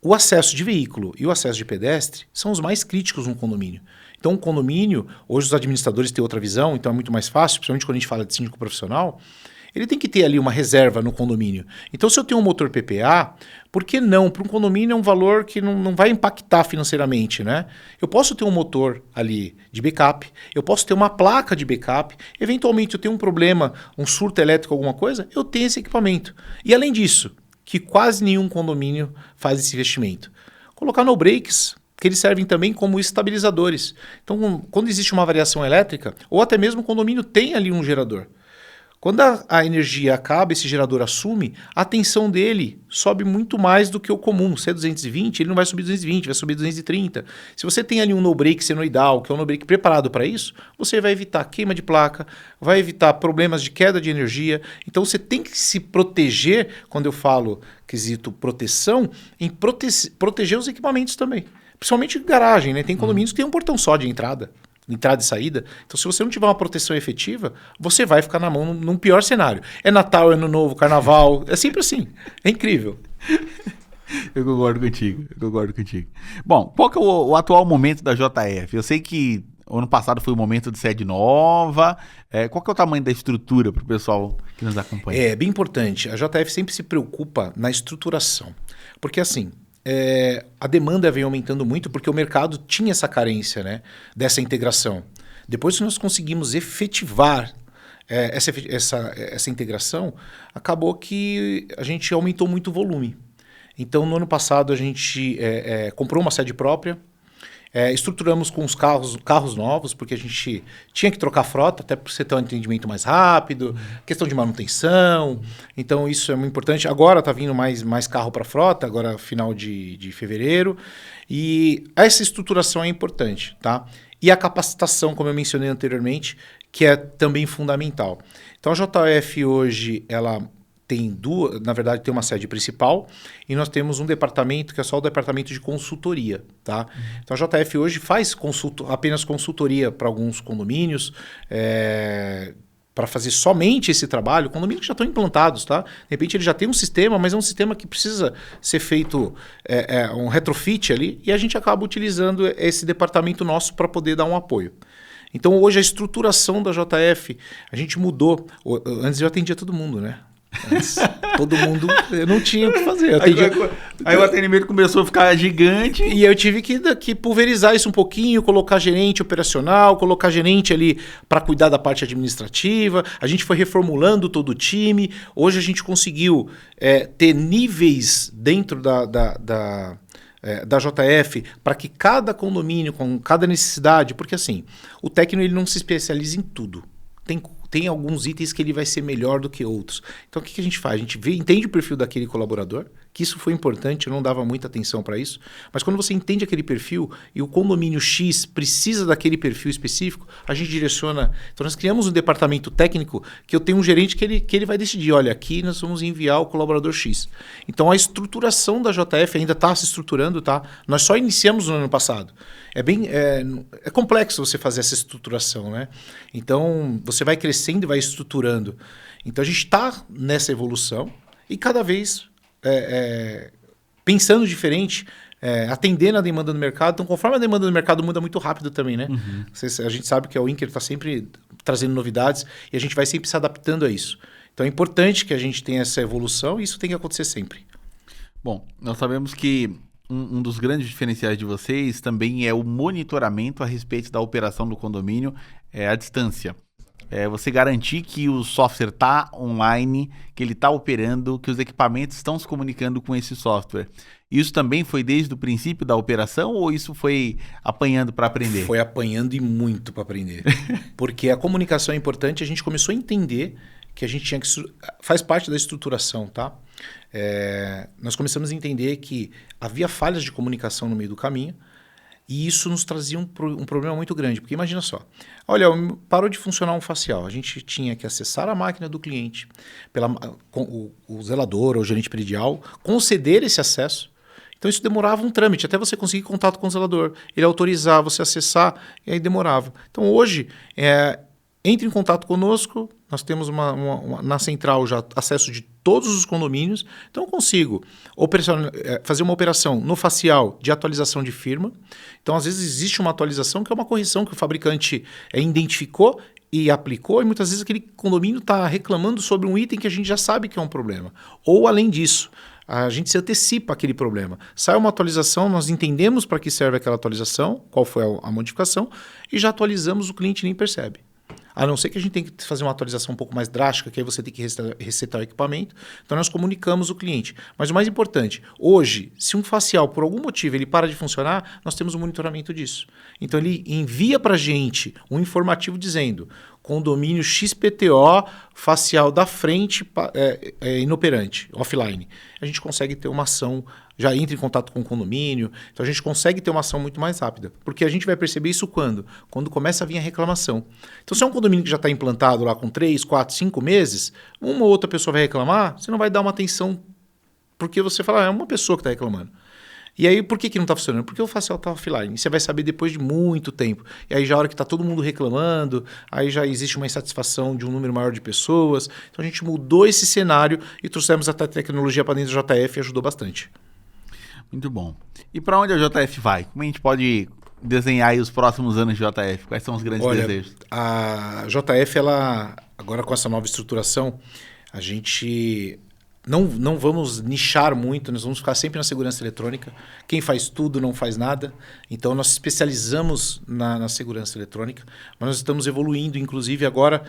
o acesso de veículo e o acesso de pedestre são os mais críticos no condomínio. Então, o condomínio, hoje os administradores têm outra visão, então é muito mais fácil, principalmente quando a gente fala de síndico profissional, ele tem que ter ali uma reserva no condomínio. Então, se eu tenho um motor PPA, por que não? Para um condomínio é um valor que não vai impactar financeiramente, né? Eu posso ter um motor ali de backup, eu posso ter uma placa de backup, eventualmente eu tenho um problema, um surto elétrico, alguma coisa, eu tenho esse equipamento. E além disso, que quase nenhum condomínio faz esse investimento. Colocar no breaks, que eles servem também como estabilizadores. Então, quando existe uma variação elétrica, ou até mesmo o condomínio tem ali um gerador. Quando a energia acaba, esse gerador assume, a tensão dele sobe muito mais do que o comum. Se é 220, ele não vai subir 220, vai subir 230. Se você tem ali um no-break senoidal, que é um no-break preparado para isso, você vai evitar queima de placa, vai evitar problemas de queda de energia. Então você tem que se proteger, quando eu falo quesito proteção, em proteger os equipamentos também. Principalmente garagem, né? Tem condomínios que tem um portão só de entrada. entrada e saída. Então, se você não tiver uma proteção efetiva, você vai ficar na mão num pior cenário. É Natal, é Ano Novo, Carnaval, é sempre assim. É incrível. Eu concordo contigo. Bom, qual que é o atual momento da JF? Eu sei que o ano passado foi o momento de sede nova. Qual que é o tamanho da estrutura para o pessoal que nos acompanha? É bem importante. A JF sempre se preocupa na estruturação. Porque assim, a demanda vem aumentando muito porque o mercado tinha essa carência, né, dessa integração. Depois que nós conseguimos efetivar essa integração, acabou que a gente aumentou muito o volume. Então, no ano passado, a gente comprou uma sede própria, estruturamos com os carros novos, porque a gente tinha que trocar frota, até para você ter um atendimento mais rápido, questão de manutenção. Então, isso é muito importante. Agora está vindo mais carro para a frota, agora final de fevereiro. E essa estruturação é importante, tá? E a capacitação, como eu mencionei anteriormente, que é também fundamental. Então, a JF hoje, ela tem duas, na verdade, tem uma sede principal e nós temos um departamento que é só o departamento de consultoria, tá? Então a JF hoje faz apenas consultoria para alguns condomínios, para fazer somente esse trabalho, condomínios que já estão implantados, tá? De repente ele já tem um sistema, mas é um sistema que precisa ser feito um retrofit ali e a gente acaba utilizando esse departamento nosso para poder dar um apoio. Então hoje a estruturação da JF, a gente mudou. Antes eu atendia todo mundo, né? Mas todo mundo, eu não tinha o que fazer. Aí o atendimento começou a ficar gigante. E eu tive que pulverizar isso um pouquinho, colocar gerente operacional, colocar gerente ali para cuidar da parte administrativa. A gente foi reformulando todo o time. Hoje a gente conseguiu ter níveis dentro da JF para que cada condomínio, com cada necessidade, porque assim, o técnico ele não se especializa em tudo. Tem alguns itens que ele vai ser melhor do que outros. Então, o que a gente faz? A gente entende o perfil daquele colaborador, que isso foi importante, eu não dava muita atenção para isso, mas quando você entende aquele perfil e o condomínio X precisa daquele perfil específico, a gente direciona. Então, nós criamos um departamento técnico que eu tenho um gerente que ele vai decidir, olha, aqui nós vamos enviar o colaborador X. Então, a estruturação da JF ainda está se estruturando, tá? Nós só iniciamos no ano passado. É complexo você fazer essa estruturação, né? Então, você vai crescendo e vai estruturando. Então, a gente está nessa evolução e cada vez pensando diferente, atendendo a demanda do mercado. Então, conforme a demanda do mercado muda muito rápido também, né? Uhum. A gente sabe que a Winker está sempre trazendo novidades e a gente vai sempre se adaptando a isso. Então, é importante que a gente tenha essa evolução e isso tem que acontecer sempre. Bom, nós sabemos que um dos grandes diferenciais de vocês também é o monitoramento a respeito da operação do condomínio à distância. Você garantir que o software está online, que ele está operando, que os equipamentos estão se comunicando com esse software. Isso também foi desde o princípio da operação ou isso foi apanhando para aprender? Foi apanhando e muito para aprender. Porque a comunicação é importante, a gente começou a entender que a gente tinha que... Faz parte da estruturação, tá? Nós começamos a entender que havia falhas de comunicação no meio do caminho e isso nos trazia um problema muito grande. Porque imagina só, olha, parou de funcionar um facial. A gente tinha que acessar a máquina do cliente, o zelador ou o gerente predial, conceder esse acesso. Então isso demorava um trâmite, até você conseguir contato com o zelador, ele autorizar, você acessar, e aí demorava. Então hoje, entre em contato conosco, nós temos na central já acesso de todos os condomínios, então eu consigo fazer uma operação no facial de atualização de firma. Então às vezes existe uma atualização que é uma correção que o fabricante identificou e aplicou, e muitas vezes aquele condomínio está reclamando sobre um item que a gente já sabe que é um problema. Ou além disso, a gente se antecipa aquele problema. Sai uma atualização, nós entendemos para que serve aquela atualização, qual foi a modificação, e já atualizamos, o cliente nem percebe. A não ser que a gente tenha que fazer uma atualização um pouco mais drástica, que aí você tem que resetar o equipamento. Então, nós comunicamos o cliente. Mas o mais importante, hoje, se um facial, por algum motivo, ele para de funcionar, nós temos um monitoramento disso. Então, ele envia para a gente um informativo dizendo condomínio XPTO, facial da frente inoperante, offline. A gente consegue ter uma ação, já entra em contato com o condomínio, então a gente consegue ter uma ação muito mais rápida. Porque a gente vai perceber isso quando? Quando começa a vir a reclamação. Então, se é um condomínio que já está implantado lá com 3, 4, 5 meses, uma ou outra pessoa vai reclamar, você não vai dar uma atenção, porque você fala, é uma pessoa que está reclamando. E aí, por que não está funcionando? Porque o facial está offline. E você vai saber depois de muito tempo. E aí, já a hora que está todo mundo reclamando, aí já existe uma insatisfação de um número maior de pessoas. Então, a gente mudou esse cenário e trouxemos até a tecnologia para dentro do JF e ajudou bastante. Muito bom. E para onde a JF vai? Como a gente pode desenhar aí os próximos anos de JF? Quais são os grandes desejos? A JF, ela, agora com essa nova estruturação, a gente... Não vamos nichar muito, nós vamos ficar sempre na segurança eletrônica. Quem faz tudo não faz nada. Então, nós especializamos na segurança eletrônica, mas nós estamos evoluindo, inclusive agora,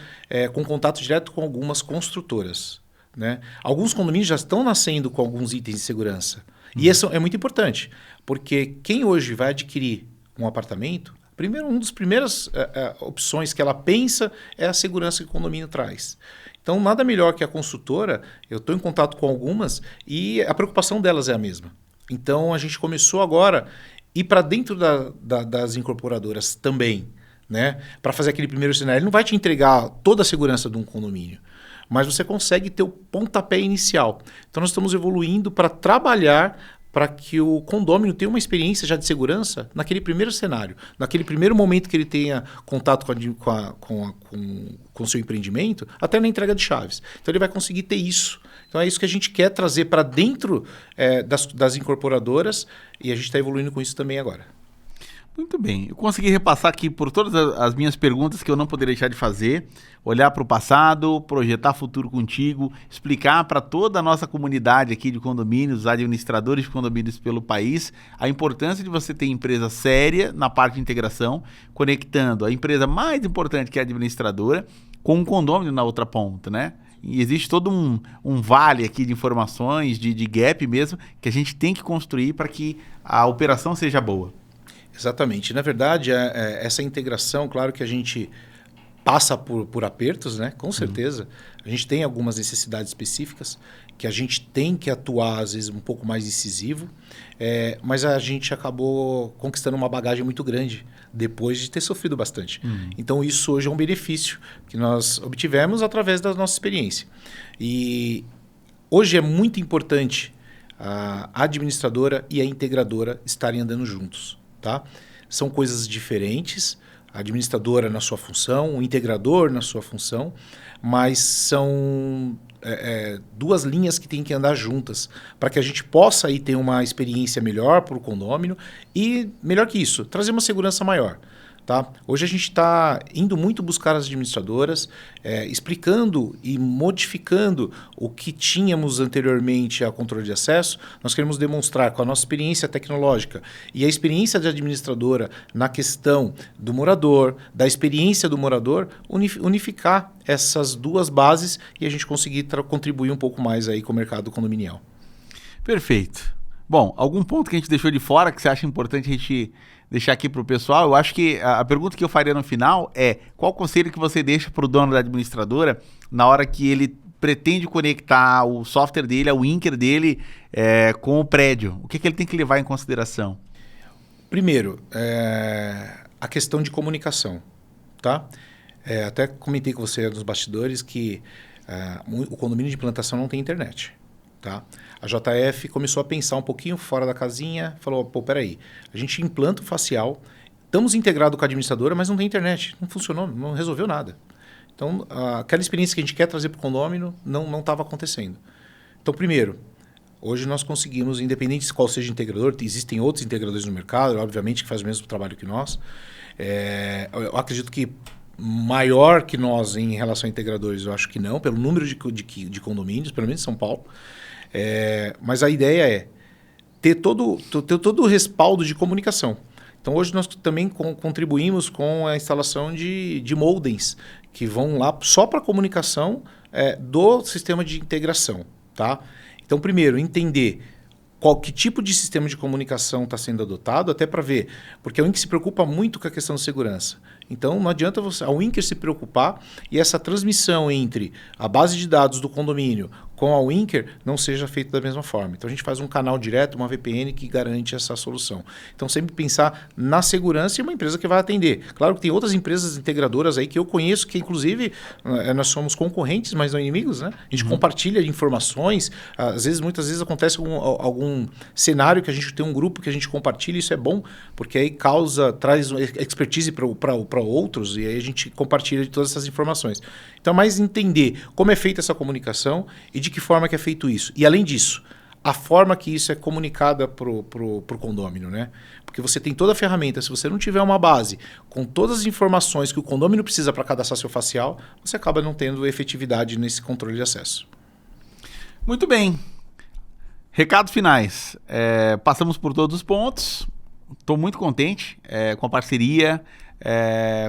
com contato direto com algumas construtoras. Né? Alguns condomínios já estão nascendo com alguns itens de segurança. E isso é muito importante, porque quem hoje vai adquirir um apartamento, uma das primeiras opções que ela pensa é a segurança que o condomínio traz. Então, nada melhor que a consultora, eu estou em contato com algumas e a preocupação delas é a mesma. Então, a gente começou agora a ir para dentro das incorporadoras também, né? Para fazer aquele primeiro cenário. Ele não vai te entregar toda a segurança de um condomínio, mas você consegue ter o pontapé inicial. Então, nós estamos evoluindo para trabalhar para que o condômino tenha uma experiência já de segurança naquele primeiro cenário, naquele primeiro momento que ele tenha contato com o seu empreendimento, até na entrega de chaves. Então ele vai conseguir ter isso. Então é isso que a gente quer trazer para dentro das incorporadoras e a gente está evoluindo com isso também agora. Muito bem. Eu consegui repassar aqui por todas as minhas perguntas que eu não poderia deixar de fazer, olhar para o passado, projetar futuro contigo, explicar para toda a nossa comunidade aqui de condomínios, administradores de condomínios pelo país, a importância de você ter empresa séria na parte de integração, conectando a empresa mais importante, que é a administradora, com um condômino na outra ponta, né? E existe todo um vale aqui de informações, de gap mesmo, que a gente tem que construir para que a operação seja boa. Exatamente. Na verdade, essa integração, claro que a gente passa por apertos, né? Com certeza. A gente tem algumas necessidades específicas que a gente tem que atuar, às vezes, um pouco mais incisivo, mas a gente acabou conquistando uma bagagem muito grande depois de ter sofrido bastante. Então, isso hoje é um benefício que nós obtivemos através da nossa experiência. E hoje é muito importante a administradora e a integradora estarem andando juntos. Tá? São coisas diferentes, a administradora na sua função, o integrador na sua função, mas são duas linhas que têm que andar juntas para que a gente possa aí ter uma experiência melhor para o condômino e, melhor que isso, trazer uma segurança maior. Tá? Hoje a gente está indo muito buscar as administradoras, explicando e modificando o que tínhamos anteriormente a controle de acesso. Nós queremos demonstrar com a nossa experiência tecnológica e a experiência de administradora na questão do morador, da experiência do morador, unificar essas duas bases e a gente conseguir contribuir um pouco mais aí com o mercado condominial. Perfeito. Bom, algum ponto que a gente deixou de fora que você acha importante a gente deixar aqui para o pessoal? Eu acho que a pergunta que eu faria no final é: qual conselho que você deixa para o dono da administradora na hora que ele pretende conectar o software dele, o Inker dele com o prédio? O que ele tem que levar em consideração? Primeiro, a questão de comunicação. Tá? Até comentei com você nos bastidores que o condomínio de implantação não tem internet. Tá? A JF começou a pensar um pouquinho fora da casinha, falou, peraí, a gente implanta o facial, estamos integrados com a administradora, mas não tem internet, não funcionou, não resolveu nada. Então, aquela experiência que a gente quer trazer para o condômino não estava acontecendo. Então, primeiro, hoje nós conseguimos, independente de qual seja o integrador, existem outros integradores no mercado, obviamente, que fazem o mesmo trabalho que nós. Eu acredito que maior que nós em relação a integradores, eu acho que não, pelo número de condomínios, pelo menos em São Paulo. Mas a ideia é ter todo o respaldo de comunicação. Então, hoje nós também contribuímos com a instalação de modems que vão lá só para a comunicação do sistema de integração. Tá? Então, primeiro, entender que tipo de sistema de comunicação está sendo adotado, até para ver, porque a Winker se preocupa muito com a questão de segurança. Então, não adianta a Winker se preocupar e essa transmissão entre a base de dados do condomínio com a Winker não seja feito da mesma forma. Então a gente faz um canal direto, uma VPN que garante essa solução. Então sempre pensar na segurança e uma empresa que vai atender. Claro que tem outras empresas integradoras aí que eu conheço, que inclusive nós somos concorrentes, mas não inimigos, né? A gente compartilha informações, muitas vezes acontece algum cenário que a gente tem um grupo que a gente compartilha, isso é bom, porque aí traz expertise para outros e aí a gente compartilha de todas essas informações. Então, mais entender como é feita essa comunicação e de que forma que é feito isso. E, além disso, a forma que isso é comunicada pro condômino, né? Porque você tem toda a ferramenta. Se você não tiver uma base com todas as informações que o condômino precisa para cadastrar seu facial, você acaba não tendo efetividade nesse controle de acesso. Muito bem. Recados finais. Passamos por todos os pontos. Estou muito contente com a parceria,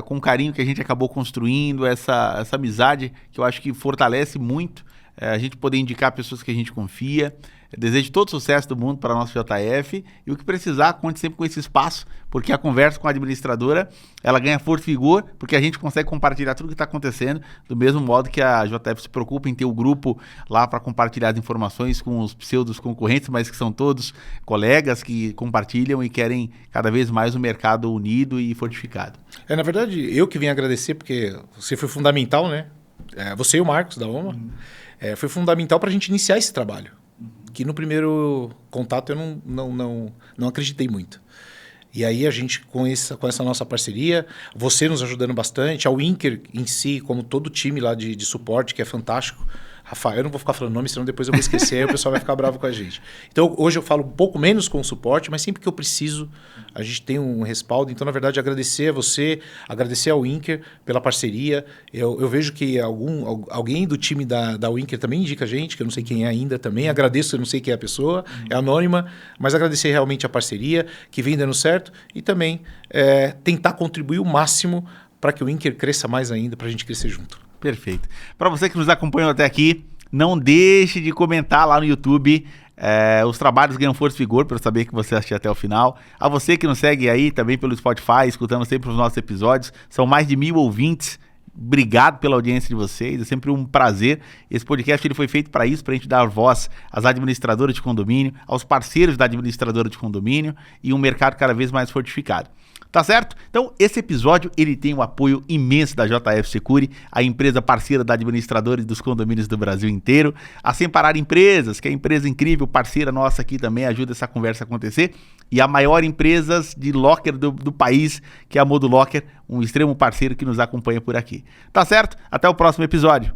com o carinho que a gente acabou construindo, essa amizade que eu acho que fortalece muito a gente poder indicar pessoas que a gente confia. Desejo todo sucesso do mundo para a nossa JF e o que precisar, conte sempre com esse espaço, porque a conversa com a administradora, ela ganha força e vigor, porque a gente consegue compartilhar tudo o que está acontecendo, do mesmo modo que a JF se preocupa em ter o grupo lá para compartilhar as informações com os pseudos concorrentes, mas que são todos colegas que compartilham e querem cada vez mais um mercado unido e fortificado. Na verdade, eu que vim agradecer, porque você foi fundamental, né? Você e o Marcos da OMA, foi fundamental para a gente iniciar esse trabalho. Que no primeiro contato eu não acreditei muito. E aí a gente, com essa nossa parceria, você nos ajudando bastante, a Winker em si, como todo o time lá de suporte, que é fantástico. Rafael, eu não vou ficar falando nome, senão depois eu vou esquecer e o pessoal vai ficar bravo com a gente. Então, hoje eu falo um pouco menos com o suporte, mas sempre que eu preciso, a gente tem um respaldo. Então, na verdade, agradecer a você, agradecer ao Winker pela parceria. Eu vejo que alguém do time da Winker também indica a gente, que eu não sei quem é ainda também. Agradeço, eu não sei quem é a pessoa, é anônima, mas agradecer realmente a parceria, que vem dando certo, e também tentar contribuir o máximo para que o Winker cresça mais ainda, para a gente crescer junto. Perfeito. Para você que nos acompanhou até aqui, não deixe de comentar lá no YouTube. Os trabalhos ganham força e vigor, para eu saber que você assistiu até o final. A você que nos segue aí também pelo Spotify, escutando sempre os nossos episódios. São mais de 1.000 ouvintes. Obrigado pela audiência de vocês, é sempre um prazer. Esse podcast ele foi feito para isso, para a gente dar voz às administradoras de condomínio, aos parceiros da administradora de condomínio e um mercado cada vez mais fortificado. Tá certo? Então, esse episódio ele tem um apoio imenso da JF Securi, a empresa parceira da administradora e dos condomínios do Brasil inteiro. A Semparar Empresas, que é a empresa incrível, parceira nossa aqui também, ajuda essa conversa a acontecer. E a maior empresa de locker do país, que é a Modo Locker, um extremo parceiro que nos acompanha por aqui. Tá certo? Até o próximo episódio.